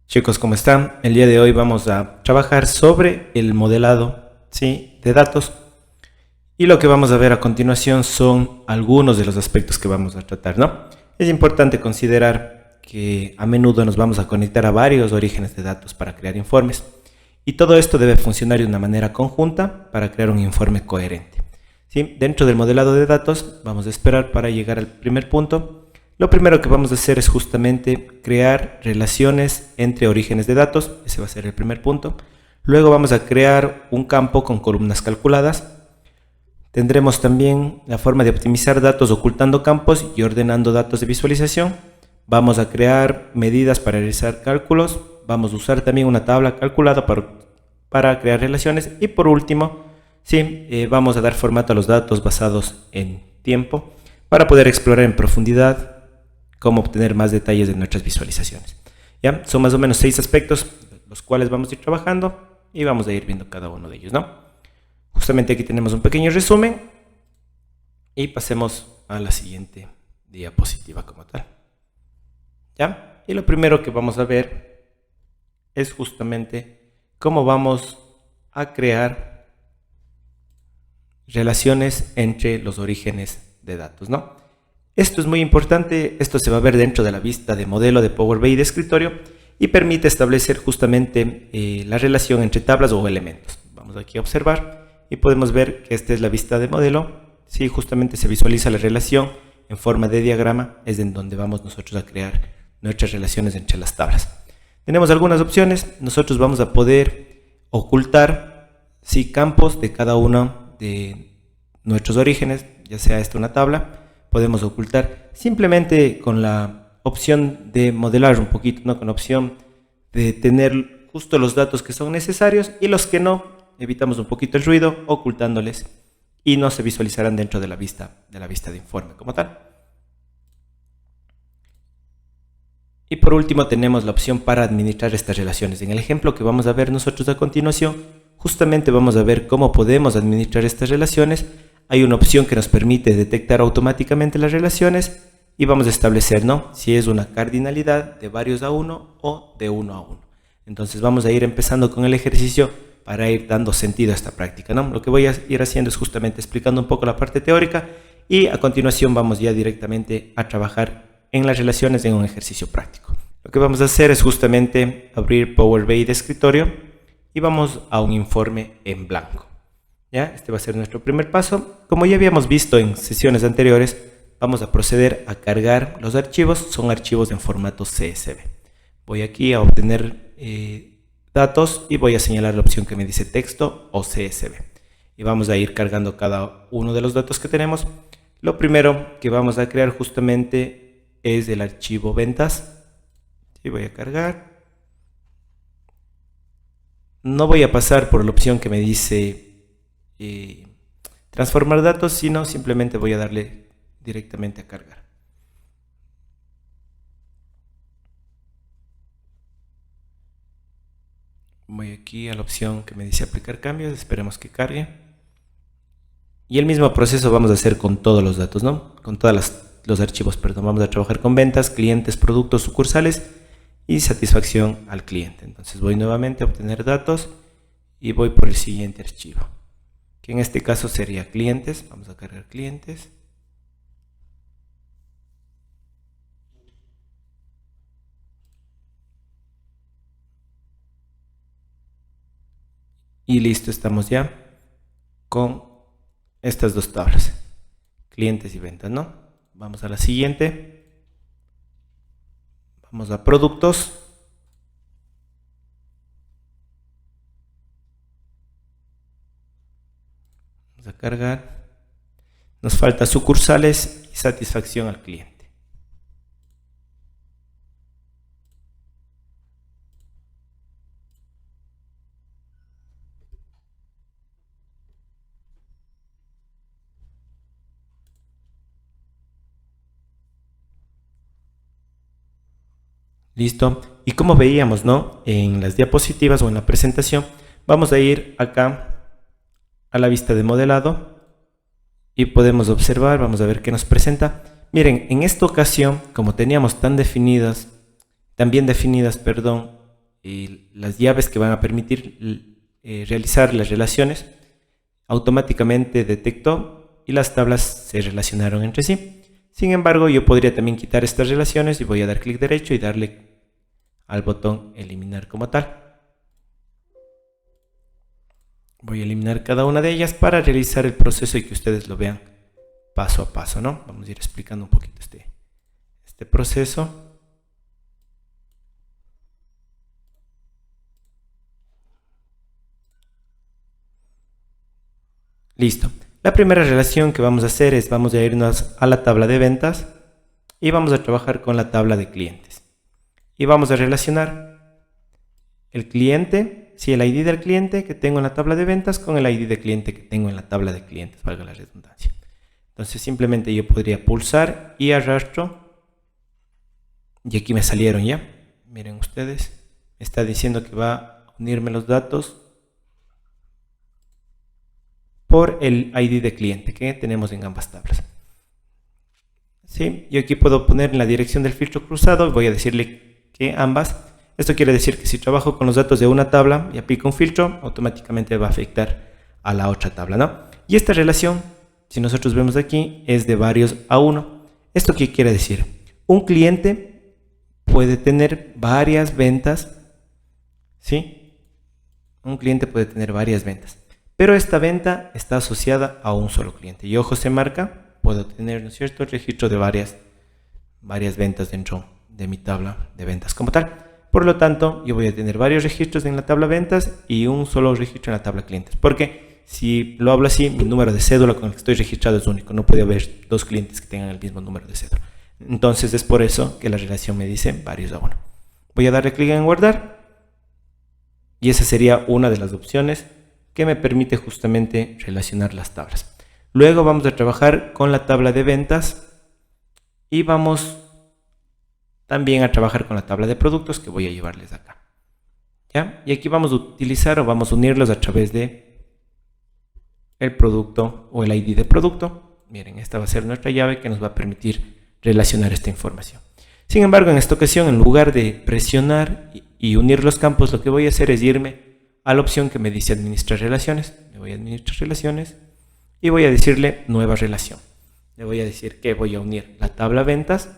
Chicos, ¿cómo están? El día de hoy vamos a trabajar sobre el modelado, ¿sí?, de datos. Y lo que vamos a ver a continuación son algunos de los aspectos que vamos a tratar, ¿no? Es importante considerar que a menudo nos vamos a conectar a varios orígenes de datos para crear informes. Y todo esto debe funcionar de una manera conjunta para crear un informe coherente. ¿Sí? Dentro del modelado de datos vamos a esperar para llegar al primer punto. Lo primero que vamos a hacer es justamente crear relaciones entre orígenes de datos. Ese va a ser el primer punto. Luego vamos a crear un campo con columnas calculadas. Tendremos también la forma de optimizar datos ocultando campos y ordenando datos de visualización. Vamos a crear medidas para realizar cálculos. Vamos a usar también una tabla calculada para crear relaciones. Y por último, vamos a dar formato a los datos basados en tiempo para poder explorar en profundidad cómo obtener más detalles de nuestras visualizaciones. ¿Ya? Son más o menos 6 aspectos los cuales vamos a ir trabajando y vamos a ir viendo cada uno de ellos, ¿no? Justamente aquí tenemos un pequeño resumen y pasemos a la siguiente diapositiva como tal. ¿Ya? Y lo primero que vamos a ver es justamente cómo vamos a crear relaciones entre los orígenes de datos, ¿no? Esto es muy importante, esto se va a ver dentro de la vista de modelo de Power BI de escritorio y permite establecer justamente la relación entre tablas o elementos. Vamos aquí a observar y podemos ver que esta es la vista de modelo. Sí, justamente se visualiza la relación en forma de diagrama, es en donde vamos nosotros a crear nuestras relaciones entre las tablas. Tenemos algunas opciones, nosotros vamos a poder ocultar campos de cada uno de nuestros orígenes, ya sea esta una tabla. Podemos ocultar simplemente con la opción de modelar un poquito, ¿no? Con la opción de tener justo los datos que son necesarios y los que no, evitamos un poquito el ruido ocultándoles y no se visualizarán dentro de la vista de informe como tal. Y por último tenemos la opción para administrar estas relaciones. En el ejemplo que vamos a ver nosotros a continuación, justamente vamos a ver cómo podemos administrar estas relaciones. Hay una opción que nos permite detectar automáticamente las relaciones y vamos a establecer, ¿no?, si es una cardinalidad de varios a uno o de uno a uno. Entonces vamos a ir empezando con el ejercicio para ir dando sentido a esta práctica, ¿no? Lo que voy a ir haciendo es justamente explicando un poco la parte teórica y a continuación vamos ya directamente a trabajar en las relaciones en un ejercicio práctico. Lo que vamos a hacer es justamente abrir Power BI de escritorio y vamos a un informe en blanco. ¿Ya? Este va a ser nuestro primer paso. Como ya habíamos visto en sesiones anteriores, vamos a proceder a cargar los archivos. Son archivos en formato CSV. Voy aquí a obtener datos y voy a señalar la opción que me dice texto o CSV. Y vamos a ir cargando cada uno de los datos que tenemos. Lo primero que vamos a crear justamente es el archivo ventas. Y voy a cargar. No voy a pasar por la opción que me dice transformar datos, sino simplemente voy a darle directamente a cargar. Voy aquí a la opción que me dice aplicar cambios, esperemos que cargue. Y el mismo proceso vamos a hacer con todos los datos, ¿no? Con todos los archivos, perdón. Vamos a trabajar con ventas, clientes, productos, sucursales y satisfacción al cliente. Entonces voy nuevamente a obtener datos y voy por el siguiente archivo, que en este caso sería clientes. Vamos a cargar clientes. Y listo, estamos ya con estas dos tablas, clientes y ventas, ¿no? Vamos a la siguiente. Vamos a productos. Vamos a cargar. Nos falta sucursales y satisfacción al cliente. Listo. Y como veíamos, ¿no?, en las diapositivas o en la presentación, vamos a ir acá a la vista de modelado y podemos observar, vamos a ver qué nos presenta. Miren, en esta ocasión, como teníamos tan bien definidas, las llaves que van a permitir realizar las relaciones, automáticamente detectó y las tablas se relacionaron entre sí. Sin embargo, yo podría también quitar estas relaciones y voy a dar clic derecho y darle al botón eliminar como tal. Voy a eliminar cada una de ellas para realizar el proceso y que ustedes lo vean paso a paso, ¿no? Vamos a ir explicando un poquito este proceso. Listo. La primera relación que vamos a hacer es, vamos a irnos a la tabla de ventas y vamos a trabajar con la tabla de clientes. Y vamos a relacionar el cliente, el ID del cliente que tengo en la tabla de ventas con el ID de cliente que tengo en la tabla de clientes, valga la redundancia. Entonces simplemente yo podría pulsar y arrastro y aquí me salieron ya. Miren ustedes, me está diciendo que va a unirme los datos por el ID de cliente que tenemos en ambas tablas. ¿Sí? Yo aquí puedo poner en la dirección del filtro cruzado, voy a decirle que ambas. Esto quiere decir que si trabajo con los datos de una tabla y aplico un filtro, automáticamente va a afectar a la otra tabla, ¿no? Y esta relación, si nosotros vemos aquí, es de varios a uno. ¿Esto qué quiere decir? Un cliente puede tener varias ventas, ¿sí? Un cliente puede tener varias ventas, pero esta venta está asociada a un solo cliente. Y ojo, se marca, puedo tener, ¿no es cierto?, el registro de varias ventas dentro de mi tabla de ventas como tal. Por lo tanto, yo voy a tener varios registros en la tabla ventas y un solo registro en la tabla clientes. Porque si lo hablo así, mi número de cédula con el que estoy registrado es único. No puede haber dos clientes que tengan el mismo número de cédula. Entonces es por eso que la relación me dice varios a uno. Voy a darle clic en guardar. Y esa sería una de las opciones que me permite justamente relacionar las tablas. Luego vamos a trabajar con la tabla de ventas y vamos también a trabajar con la tabla de productos que voy a llevarles acá. ¿Ya? Y aquí vamos a utilizar o vamos a unirlos a través de el producto o el ID de producto. Miren, esta va a ser nuestra llave que nos va a permitir relacionar esta información. Sin embargo, en esta ocasión, en lugar de presionar y unir los campos, lo que voy a hacer es irme a la opción que me dice administrar relaciones. Me voy a administrar relaciones y voy a decirle nueva relación. Le voy a decir que voy a unir la tabla ventas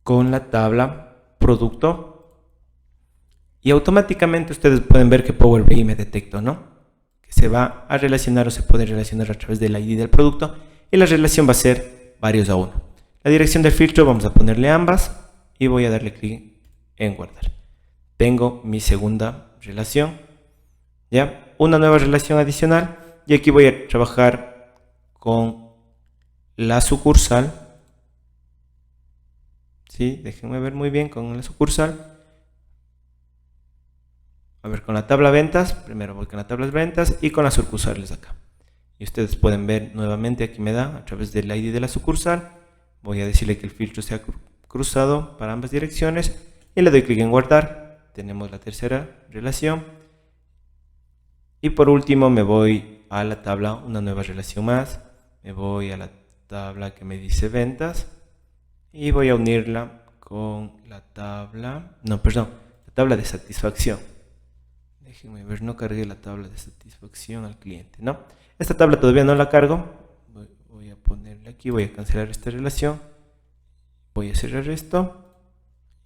con la tabla producto y automáticamente ustedes pueden ver que Power BI me detectó, ¿no? Que se va a relacionar o se puede relacionar a través del ID del producto y la relación va a ser varios a uno. La dirección del filtro vamos a ponerle ambas y voy a darle clic en guardar. Tengo mi segunda relación, ¿ya? Una nueva relación adicional y aquí voy a trabajar con la sucursal. ¿Sí? Déjenme ver muy bien con la sucursal. A ver, con la tabla ventas, primero voy con la tabla de ventas y con las sucursales acá. Y ustedes pueden ver nuevamente, aquí me da a través del ID de la sucursal. Voy a decirle que el filtro sea cruzado para ambas direcciones y le doy clic en guardar. Tenemos la tercera relación. Y por último me voy a la tabla, una nueva relación más. Me voy a la tabla que me dice ventas. Y voy a unirla con la tabla, la tabla de satisfacción. Déjenme ver, no cargué la tabla de satisfacción al cliente, ¿no? Esta tabla todavía no la cargo. Voy a ponerle aquí, voy a cancelar esta relación. Voy a cerrar esto.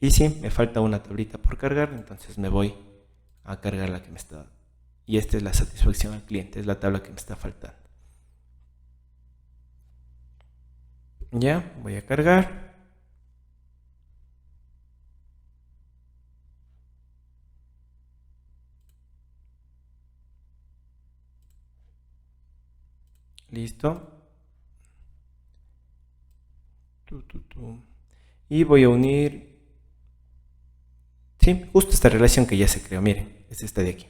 Y sí, me falta una tablita por cargar, entonces me voy a cargar la que me está. Y esta es la satisfacción al cliente, es la tabla que me está faltando. Ya, voy a cargar. Listo. Y voy a unir, sí, justo esta relación que ya se creó, miren, es esta de aquí.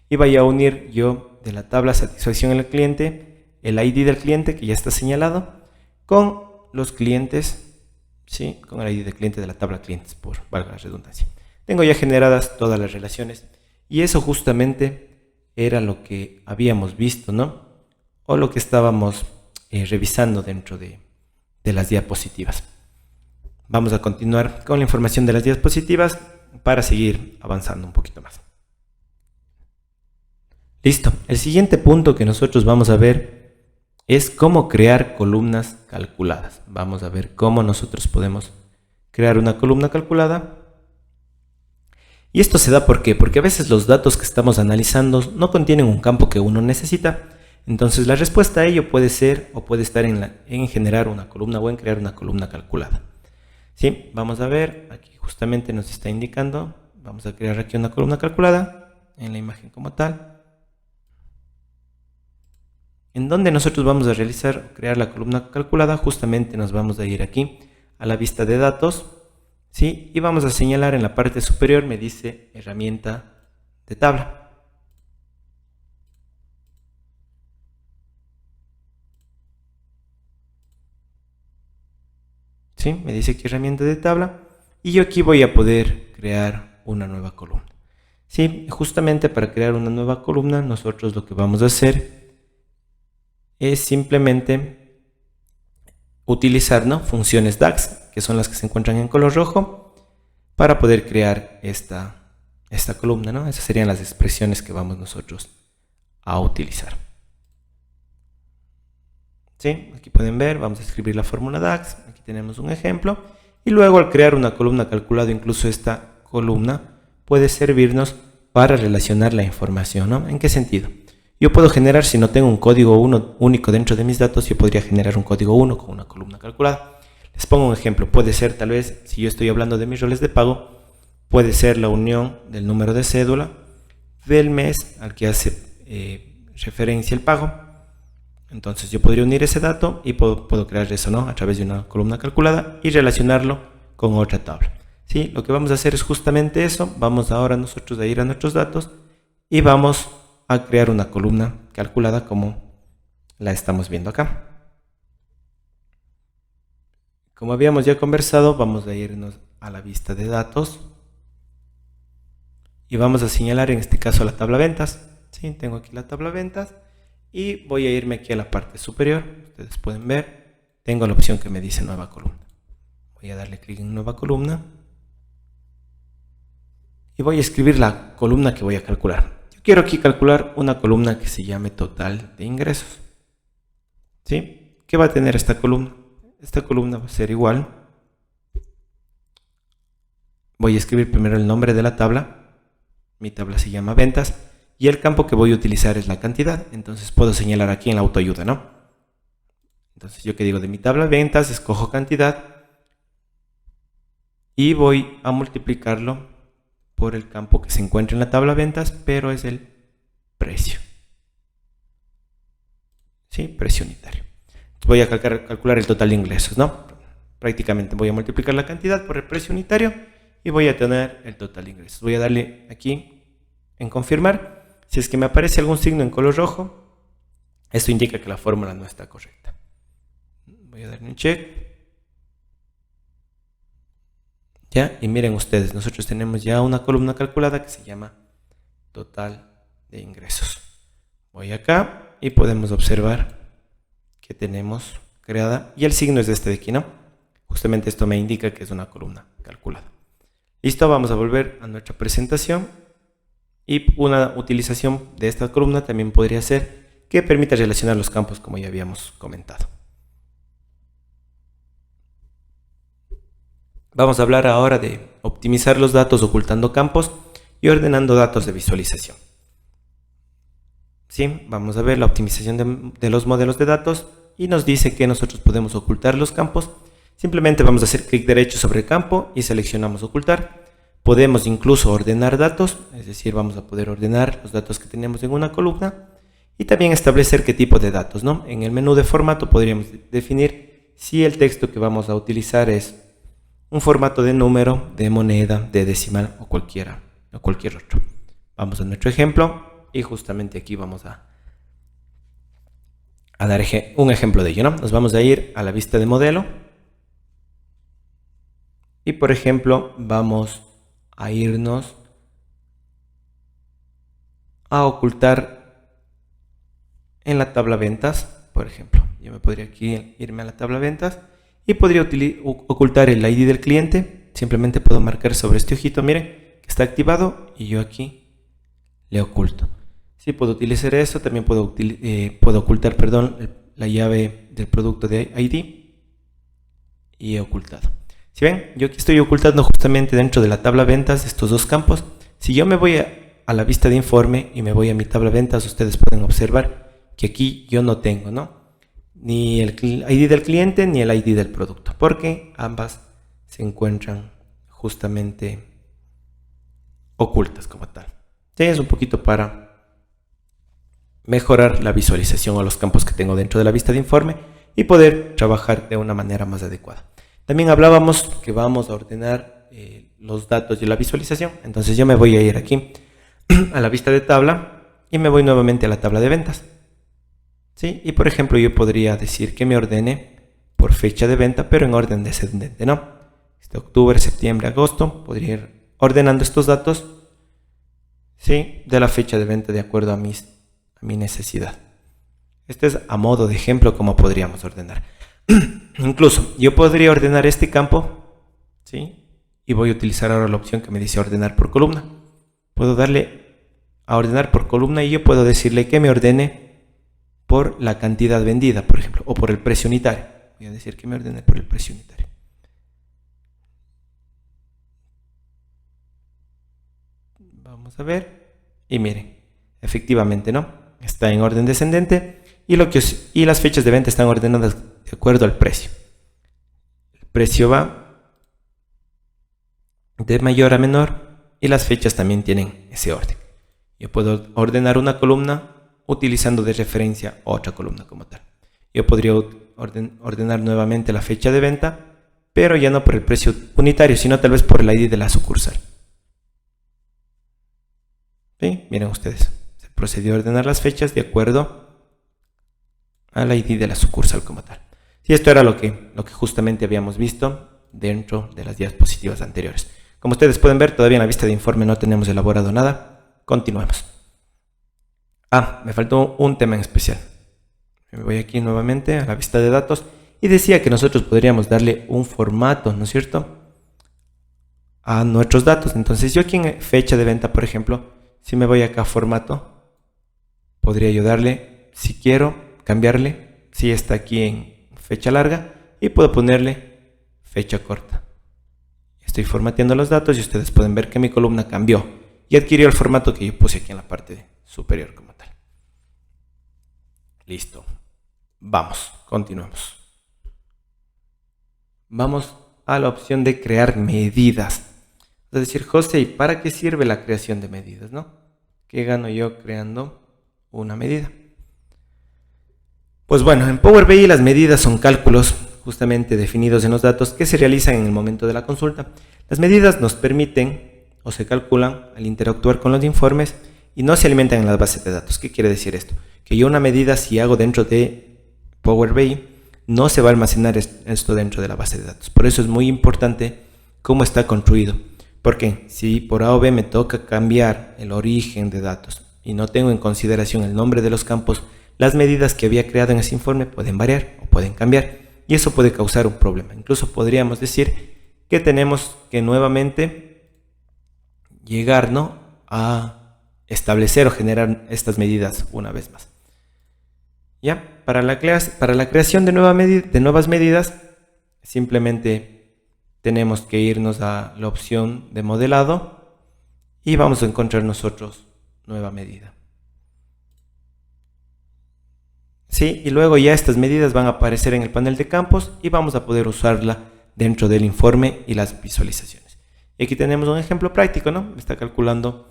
Y voy a unir yo de la tabla satisfacción al cliente, el ID del cliente que ya está señalado, con los clientes, sí, con el ID del cliente de la tabla clientes, por valga la redundancia. Tengo ya generadas todas las relaciones y eso justamente era lo que habíamos visto, ¿no? O lo que estábamos revisando dentro de las diapositivas. Vamos a continuar con la información de las diapositivas. para seguir avanzando un poquito más. Listo. El siguiente punto que nosotros vamos a ver es cómo crear columnas calculadas. Vamos a ver cómo nosotros podemos crear una columna calculada. Y esto se da ¿por qué? Porque a veces los datos que estamos analizando no contienen un campo que uno necesita. Entonces la respuesta a ello puede ser o puede estar en generar una columna o en crear una columna calculada. ¿Sí? Vamos a ver, aquí justamente nos está indicando, vamos a crear aquí una columna calculada en la imagen como tal. En donde nosotros vamos a crear la columna calculada, justamente nos vamos a ir aquí a la vista de datos, ¿sí? Y vamos a señalar en la parte superior, me dice herramienta de tabla. ¿Sí? Me dice aquí herramienta de tabla y yo aquí voy a poder crear una nueva columna. ¿Sí? Justamente para crear una nueva columna nosotros lo que vamos a hacer es simplemente utilizar, ¿no?, funciones DAX, que son las que se encuentran en color rojo, para poder crear esta columna, ¿no? Esas serían las expresiones que vamos nosotros a utilizar. ¿Sí? Aquí pueden ver, vamos a escribir la fórmula DAX, aquí tenemos un ejemplo, y luego al crear una columna calculada, incluso esta columna puede servirnos para relacionar la información, ¿no? ¿En qué sentido? Yo puedo generar, si no tengo un código único dentro de mis datos, yo podría generar un código 1 con una columna calculada. Les pongo un ejemplo, puede ser tal vez, si yo estoy hablando de mis roles de pago, puede ser la unión del número de cédula del mes al que hace referencia el pago. Entonces yo podría unir ese dato y puedo crear eso, ¿no?, a través de una columna calculada y relacionarlo con otra tabla. ¿Sí? Lo que vamos a hacer es justamente eso. Vamos ahora nosotros a ir a nuestros datos y vamos a crear una columna calculada como la estamos viendo acá. Como habíamos ya conversado, vamos a irnos a la vista de datos y vamos a señalar en este caso la tabla ventas. ¿Sí? Tengo aquí la tabla ventas y voy a irme aquí a la parte superior. Ustedes pueden ver, tengo la opción que me dice nueva columna. Voy a darle clic en nueva columna y voy a escribir la columna que voy a calcular. Quiero aquí calcular una columna que se llame total de ingresos. ¿Sí? ¿Qué va a tener esta columna? Esta columna va a ser igual. Voy a escribir primero el nombre de la tabla. Mi tabla se llama ventas. Y el campo que voy a utilizar es la cantidad. Entonces puedo señalar aquí en la autoayuda, ¿no? Entonces yo que digo de mi tabla ventas, escojo cantidad. Y voy a multiplicarlo por el campo que se encuentra en la tabla ventas, pero es el precio. ¿Sí? Precio unitario. Entonces voy a calcular el total de ingresos, ¿no? Prácticamente voy a multiplicar la cantidad por el precio unitario y voy a tener el total de ingresos. Voy a darle aquí en confirmar. Si es que me aparece algún signo en color rojo, esto indica que la fórmula no está correcta. Voy a darle un check. ¿Ya? Y miren ustedes, nosotros tenemos ya una columna calculada que se llama total de ingresos. Voy acá y podemos observar que tenemos creada, y el signo es este de aquí, ¿no? Justamente esto me indica que es una columna calculada. Listo, vamos a volver a nuestra presentación y una utilización de esta columna también podría ser que permita relacionar los campos como ya habíamos comentado. Vamos a hablar ahora de optimizar los datos ocultando campos y ordenando datos de visualización. ¿Sí? Vamos a ver la optimización de los modelos de datos y nos dice que nosotros podemos ocultar los campos. Simplemente vamos a hacer clic derecho sobre el campo y seleccionamos ocultar. Podemos incluso ordenar datos, es decir, vamos a poder ordenar los datos que tenemos en una columna y también establecer qué tipo de datos, ¿no? En el menú de formato podríamos definir si el texto que vamos a utilizar es un formato de número, de moneda, de decimal o cualquier otro. Vamos a nuestro ejemplo y justamente aquí vamos a dar un ejemplo de ello, ¿no? Nos vamos a ir a la vista de modelo y por ejemplo vamos a irnos a ocultar en la tabla ventas, por ejemplo. Yo me podría aquí irme a la tabla ventas y podría ocultar el ID del cliente. Simplemente puedo marcar sobre este ojito, miren, que está activado y yo aquí le oculto. Sí, puedo utilizar eso, también puedo ocultar, la llave del producto de ID y he ocultado. Si ven, yo aquí estoy ocultando justamente dentro de la tabla ventas estos dos campos. Si yo me voy a la vista de informe y me voy a mi tabla ventas, ustedes pueden observar que aquí yo no tengo, ¿no?, ni el ID del cliente ni el ID del producto, porque ambas se encuentran justamente ocultas como tal. Sí, es un poquito para mejorar la visualización a los campos que tengo dentro de la vista de informe y poder trabajar de una manera más adecuada. También hablábamos que vamos a ordenar los datos de la visualización. Entonces yo me voy a ir aquí a la vista de tabla y me voy nuevamente a la tabla de ventas. ¿Sí? Y por ejemplo yo podría decir que me ordene por fecha de venta, pero en orden descendente, ¿no? Octubre, septiembre, agosto. Podría ir ordenando estos datos, ¿sí?, de la fecha de venta de acuerdo a mi necesidad. Este es a modo de ejemplo cómo podríamos ordenar. Incluso yo podría ordenar este campo, ¿sí?, y voy a utilizar ahora la opción que me dice ordenar por columna. Puedo darle a ordenar por columna y yo puedo decirle que me ordene por la cantidad vendida, por ejemplo, o por el precio unitario. Voy a decir que me ordene por el precio unitario. Vamos a ver. Y miren, efectivamente, ¿no?, está en orden descendente y las fechas de venta están ordenadas de acuerdo al precio. El precio va de mayor a menor y las fechas también tienen ese orden. Yo puedo ordenar una columna utilizando de referencia otra columna como tal. Yo podría ordenar nuevamente la fecha de venta, pero ya no por el precio unitario, sino tal vez por el ID de la sucursal. ¿Sí? Miren ustedes, se procedió a ordenar las fechas de acuerdo al ID de la sucursal como tal. Y esto era lo que justamente habíamos visto dentro de las diapositivas anteriores. Como ustedes pueden ver, todavía en la vista de informe no tenemos elaborado nada. Continuemos. Me faltó un tema en especial. Me voy aquí nuevamente a la vista de datos y decía que nosotros podríamos darle un formato, ¿no es cierto?, a nuestros datos. Entonces yo aquí en fecha de venta, por ejemplo, si me voy acá a formato, podría yo darle, si quiero, cambiarle, si está aquí en fecha larga, y puedo ponerle fecha corta. Estoy formateando los datos y ustedes pueden ver que mi columna cambió y adquirió el formato que yo puse aquí en la parte superior como tal. Listo. Vamos, continuemos. Vamos a la opción de crear medidas. Es decir, José, ¿y para qué sirve la creación de medidas, no? ¿Qué gano yo creando una medida? Pues bueno, en Power BI las medidas son cálculos justamente definidos en los datos que se realizan en el momento de la consulta. Las medidas nos permiten o se calculan al interactuar con los informes y no se alimentan en las bases de datos. ¿Qué quiere decir esto? Que yo una medida, si hago dentro de Power BI, no se va a almacenar esto dentro de la base de datos. Por eso es muy importante cómo está construido. Porque si por A o B me toca cambiar el origen de datos y no tengo en consideración el nombre de los campos, las medidas que había creado en ese informe pueden variar o pueden cambiar y eso puede causar un problema. Incluso podríamos decir que tenemos que nuevamente llegar, ¿no?, a establecer o generar estas medidas una vez más. ¿Ya? Para la creación de nuevas medidas, simplemente tenemos que irnos a la opción de modelado y vamos a encontrar nosotros nueva medida. Sí, y luego ya estas medidas van a aparecer en el panel de campos y vamos a poder usarla dentro del informe y las visualizaciones. Y aquí tenemos un ejemplo práctico, ¿no? Me está calculando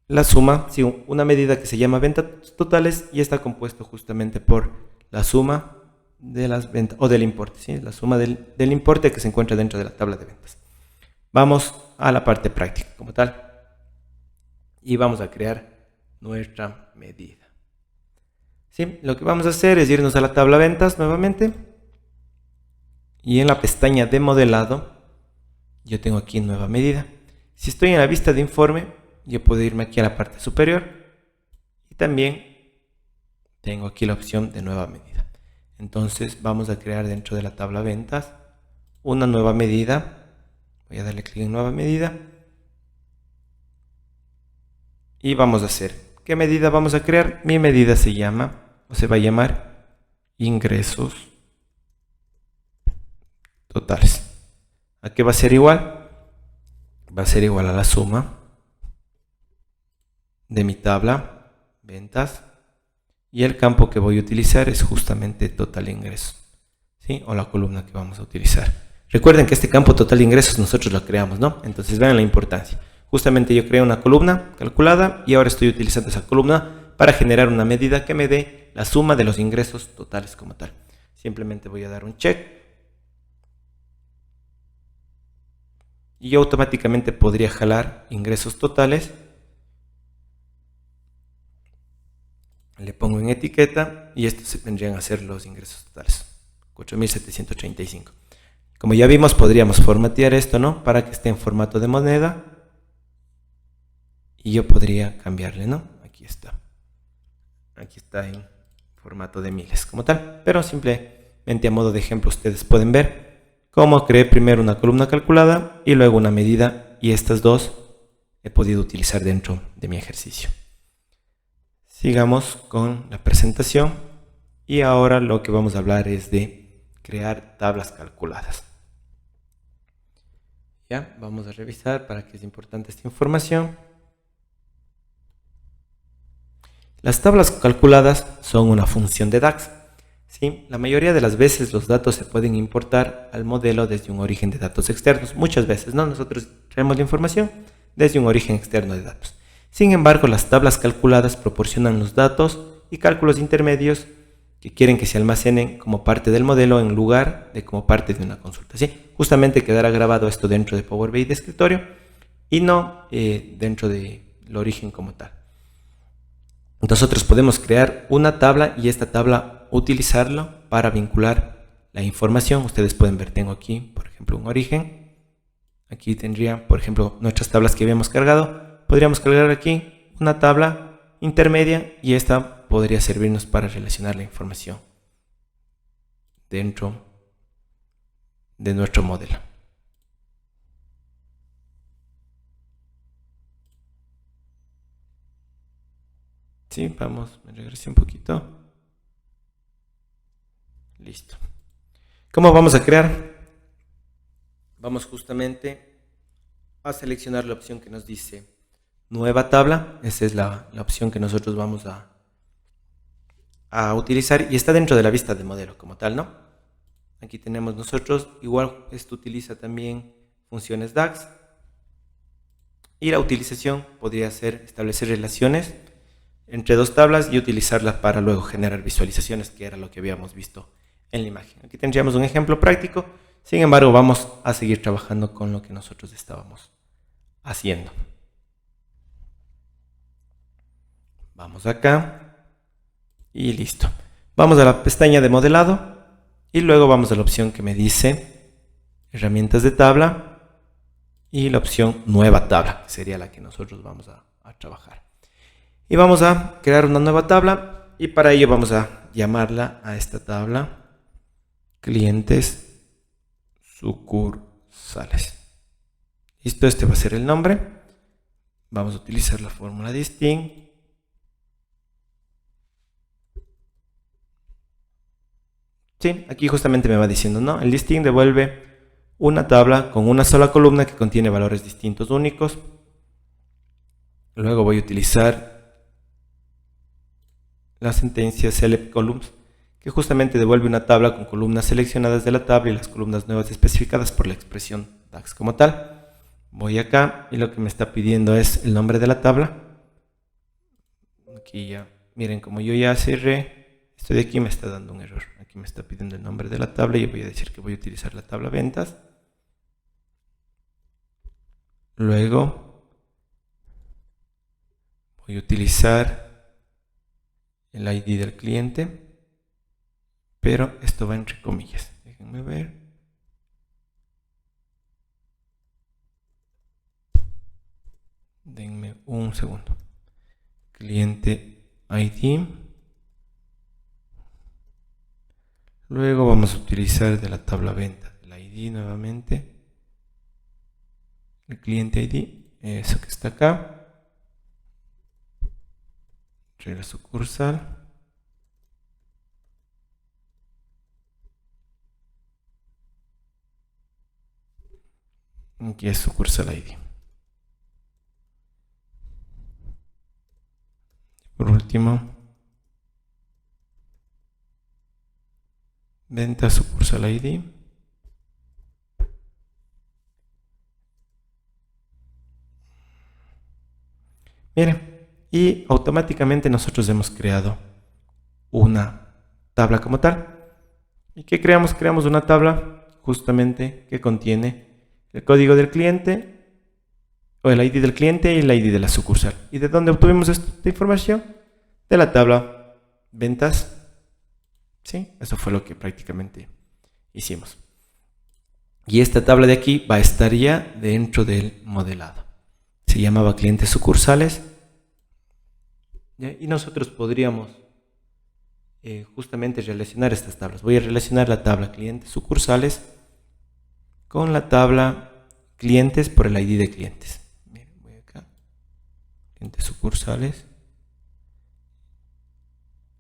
la suma, sí, una medida que se llama ventas totales y está compuesto justamente por la suma de las ventas o del importe, ¿sí? La suma del importe que se encuentra dentro de la tabla de ventas. Vamos a la parte práctica como tal y vamos a crear nuestra medida. ¿Sí? Lo que vamos a hacer es irnos a la tabla ventas nuevamente y en la pestaña de modelado yo tengo aquí nueva medida. Si estoy en la vista de informe, yo puedo irme aquí a la parte superior y también tengo aquí la opción de nueva medida. Entonces vamos a crear dentro de la tabla ventas una nueva medida. Voy a darle clic en nueva medida y vamos a hacer. ¿Qué medida vamos a crear? Mi medida se llama, o se va a llamar, ingresos totales. ¿A qué va a ser igual? Va a ser igual a la suma de mi tabla, ventas, y el campo que voy a utilizar es justamente total ingresos, ¿sí? O la columna que vamos a utilizar. Recuerden que este campo total de ingresos nosotros lo creamos, ¿no? Entonces vean la importancia. Justamente yo creo una columna calculada y ahora estoy utilizando esa columna para generar una medida que me dé la suma de los ingresos totales como tal. Simplemente voy a dar un check y yo automáticamente podría jalar ingresos totales. Le pongo en etiqueta y estos vendrían a ser los ingresos totales, 4.735. Como ya vimos, podríamos formatear esto, ¿no? Para que esté en formato de moneda. Y yo podría cambiarle, ¿no? Aquí está. Aquí está en formato de miles como tal. Pero simplemente a modo de ejemplo ustedes pueden ver cómo creé primero una columna calculada y luego una medida. Y estas dos he podido utilizar dentro de mi ejercicio. Sigamos con la presentación. Y ahora lo que vamos a hablar es de crear tablas calculadas. Ya, vamos a revisar para qué es importante esta información. Las tablas calculadas son una función de DAX. ¿Sí? La mayoría de las veces los datos se pueden importar al modelo desde un origen de datos externos. Muchas veces, ¿no? Nosotros traemos la información desde un origen externo de datos. Sin embargo, las tablas calculadas proporcionan los datos y cálculos intermedios que quieren que se almacenen como parte del modelo en lugar de como parte de una consulta. ¿Sí? Justamente quedará grabado esto dentro de Power BI de escritorio y no dentro del origen como tal. Nosotros podemos crear una tabla y esta tabla utilizarla para vincular la información. Ustedes pueden ver, tengo aquí, por ejemplo, un origen. Aquí tendría, por ejemplo, nuestras tablas que habíamos cargado. Podríamos cargar aquí una tabla intermedia y esta podría servirnos para relacionar la información dentro de nuestro modelo. Sí, vamos, me regresé un poquito. Listo. ¿Cómo vamos a crear? Vamos justamente a seleccionar la opción que nos dice nueva tabla. Esa es la opción que nosotros vamos a utilizar y está dentro de la vista de modelo como tal, ¿no? Aquí tenemos nosotros, igual esto utiliza también funciones DAX y la utilización podría ser establecer relaciones entre dos tablas y utilizarlas para luego generar visualizaciones, que era lo que habíamos visto en la imagen. Aquí tendríamos un ejemplo práctico, sin embargo vamos a seguir trabajando con lo que nosotros estábamos haciendo. Vamos acá y listo. Vamos a la pestaña de modelado y luego vamos a la opción que me dice herramientas de tabla y la opción nueva tabla, que sería la que nosotros vamos a trabajar. Y vamos a crear una nueva tabla y para ello vamos a llamarla a esta tabla clientes sucursales. Listo, este va a ser el nombre. Vamos a utilizar la fórmula distinct. Sí, aquí justamente me va diciendo, ¿no? El distinct devuelve una tabla con una sola columna que contiene valores distintos únicos. Luego voy a utilizar la sentencia select columns, que justamente devuelve una tabla con columnas seleccionadas de la tabla y las columnas nuevas especificadas por la expresión DAX como tal. Voy acá y lo que me está pidiendo es el nombre de la tabla. Aquí ya, miren, como yo ya cerré, esto de aquí me está dando un error. Aquí me está pidiendo el nombre de la tabla y yo voy a decir que voy a utilizar la tabla ventas. Luego voy a utilizar el ID del cliente, pero esto va entre comillas. Déjenme ver. Denme un segundo. Cliente ID. Luego vamos a utilizar de la tabla venta el ID nuevamente. El cliente ID, eso que está acá. regla sucursal. Aquí es sucursal ID. Por último, venta sucursal ID. Miren, y automáticamente nosotros hemos creado una tabla como tal. ¿Y qué creamos? Creamos una tabla justamente que contiene el código del cliente, o el ID del cliente y el ID de la sucursal. ¿Y de dónde obtuvimos esta información? De la tabla ventas. ¿Sí? Eso fue lo que prácticamente hicimos. Y esta tabla de aquí va a estar ya dentro del modelado. Se llamaba clientes sucursales. ¿Ya? Y nosotros podríamos justamente relacionar estas tablas. Voy a relacionar la tabla clientes sucursales con la tabla clientes por el ID de clientes. Miren, voy acá. Clientes sucursales.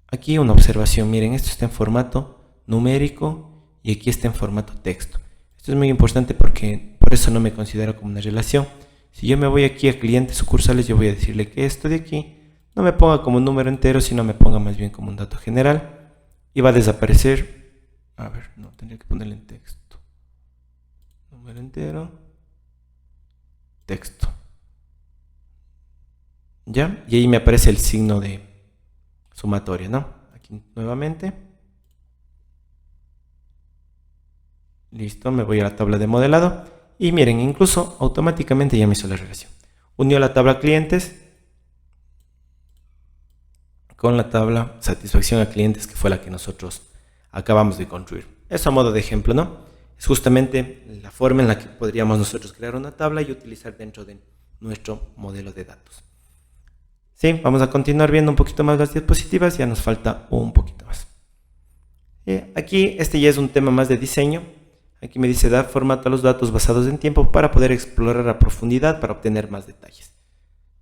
Aquí una observación. Miren, esto está en formato numérico y aquí está en formato texto. Esto es muy importante porque por eso no me considero como una relación. Si yo me voy aquí a clientes sucursales, yo voy a decirle que esto de aquí no me ponga como un número entero, sino me ponga más bien como un dato general y va a desaparecer. A ver, no, tendría que ponerle en texto. Número entero, texto. ¿Ya? Y ahí me aparece el signo de sumatoria, ¿no? Aquí nuevamente. Listo, me voy a la tabla de modelado y miren, incluso automáticamente ya me hizo la relación. Unió la tabla clientes con la tabla satisfacción a clientes, que fue la que nosotros acabamos de construir. Eso a modo de ejemplo, ¿no? Es justamente la forma en la que podríamos nosotros crear una tabla y utilizar dentro de nuestro modelo de datos. Sí, vamos a continuar viendo un poquito más las diapositivas, ya nos falta un poquito más. Aquí este ya es un tema más de diseño. Aquí me dice dar formato a los datos basados en tiempo para poder explorar a profundidad para obtener más detalles.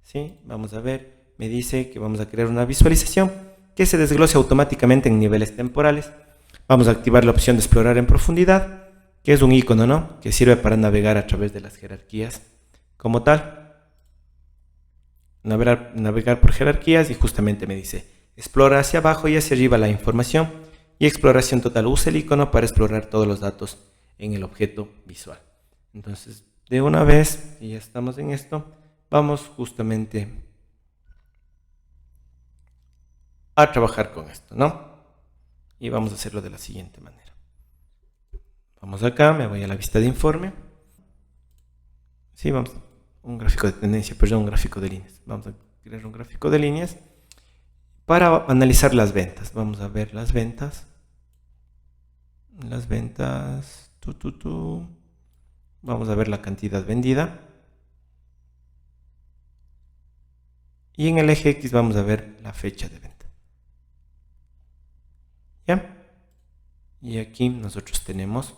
¿Sí? Vamos a ver. Me dice que vamos a crear una visualización que se desglose automáticamente en niveles temporales. Vamos a activar la opción de explorar en profundidad, que es un icono, ¿no? Que sirve para navegar a través de las jerarquías como tal. Navegar por jerarquías y justamente me dice explora hacia abajo y hacia arriba la información y exploración total. Usa el icono para explorar todos los datos en el objeto visual. Entonces, de una vez, y ya estamos en esto, vamos justamente a trabajar con esto, ¿no? Y vamos a hacerlo de la siguiente manera. Vamos acá, me voy a la vista de informe. Sí, vamos, un gráfico de tendencia, perdón, un gráfico de líneas. Vamos a crear un gráfico de líneas para analizar las ventas. Vamos a ver las ventas. Las ventas. Vamos a ver la cantidad vendida. Y en el eje X vamos a ver la fecha de venta. ¿Ya? Y aquí nosotros tenemos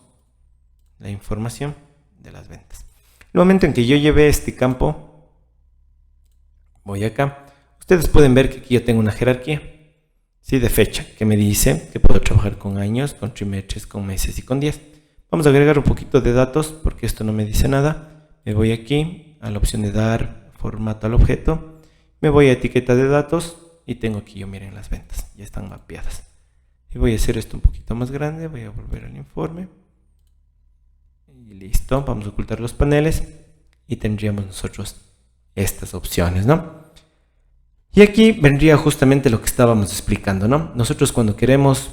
la información de las ventas. El momento en que yo llevé este campo, voy acá. Ustedes pueden ver que aquí yo tengo una jerarquía, ¿sí? De fecha, que me dice que puedo trabajar con años, con trimestres, con meses y con días. Vamos a agregar un poquito de datos porque esto no me dice nada. Me voy aquí a la opción de dar formato al objeto. Me voy a etiqueta de datos y tengo aquí yo, miren, las ventas. Ya están mapeadas. Y voy a hacer esto un poquito más grande. Voy a volver al informe. Y listo. Vamos a ocultar los paneles. Y tendríamos nosotros estas opciones, ¿no? Y aquí vendría justamente lo que estábamos explicando, ¿no? Nosotros cuando queremos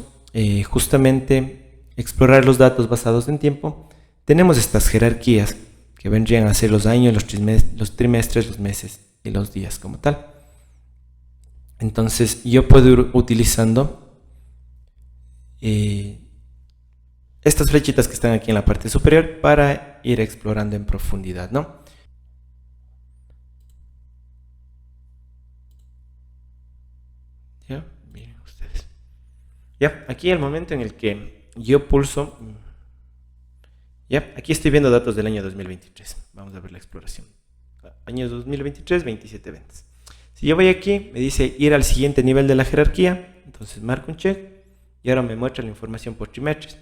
justamente explorar los datos basados en tiempo, tenemos estas jerarquías que vendrían a ser los años, los trimestres, los meses y los días como tal. Entonces yo puedo ir utilizando estas flechitas que están aquí en la parte superior para ir explorando en profundidad, ¿no? Ya, miren ustedes. Ya, aquí el momento en el que yo pulso, ya, aquí estoy viendo datos del año 2023. Vamos a ver la exploración. Año 2023, 27 ventas. Si yo voy aquí, me dice ir al siguiente nivel de la jerarquía, entonces marco un check y ahora me muestra la información por trimestres.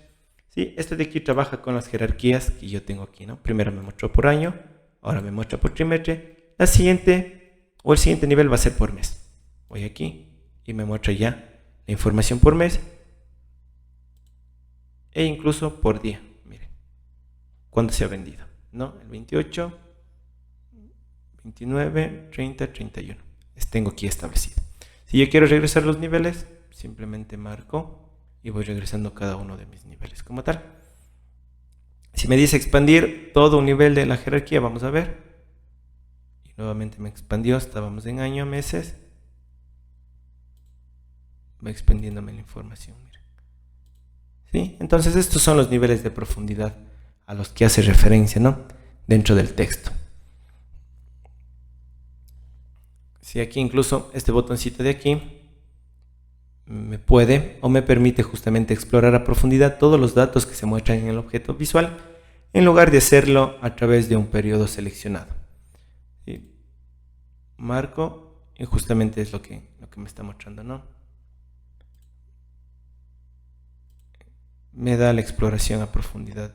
¿Sí? Este de aquí trabaja con las jerarquías que yo tengo aquí, ¿no? Primero me mostró por año, ahora me muestra por trimestre. La siguiente o el siguiente nivel va a ser por mes. Voy aquí y me muestra ya la información por mes e incluso por día. Miren, cuándo se ha vendido, ¿no? El 28, 29, 30, 31. Tengo aquí establecido. Si yo quiero regresar los niveles, simplemente marco y voy regresando cada uno de mis niveles como tal. Si me dice expandir todo un nivel de la jerarquía, vamos a ver. Y nuevamente me expandió, estábamos en año, meses. Va expandiéndome la información, miren. ¿Sí? Entonces estos son los niveles de profundidad a los que hace referencia, ¿no? Dentro del texto. Si aquí incluso este botoncito de aquí me puede o me permite justamente explorar a profundidad todos los datos que se muestran en el objeto visual en lugar de hacerlo a través de un periodo seleccionado. ¿Sí? Marco y justamente es lo que me está mostrando, ¿no? Me da la exploración a profundidad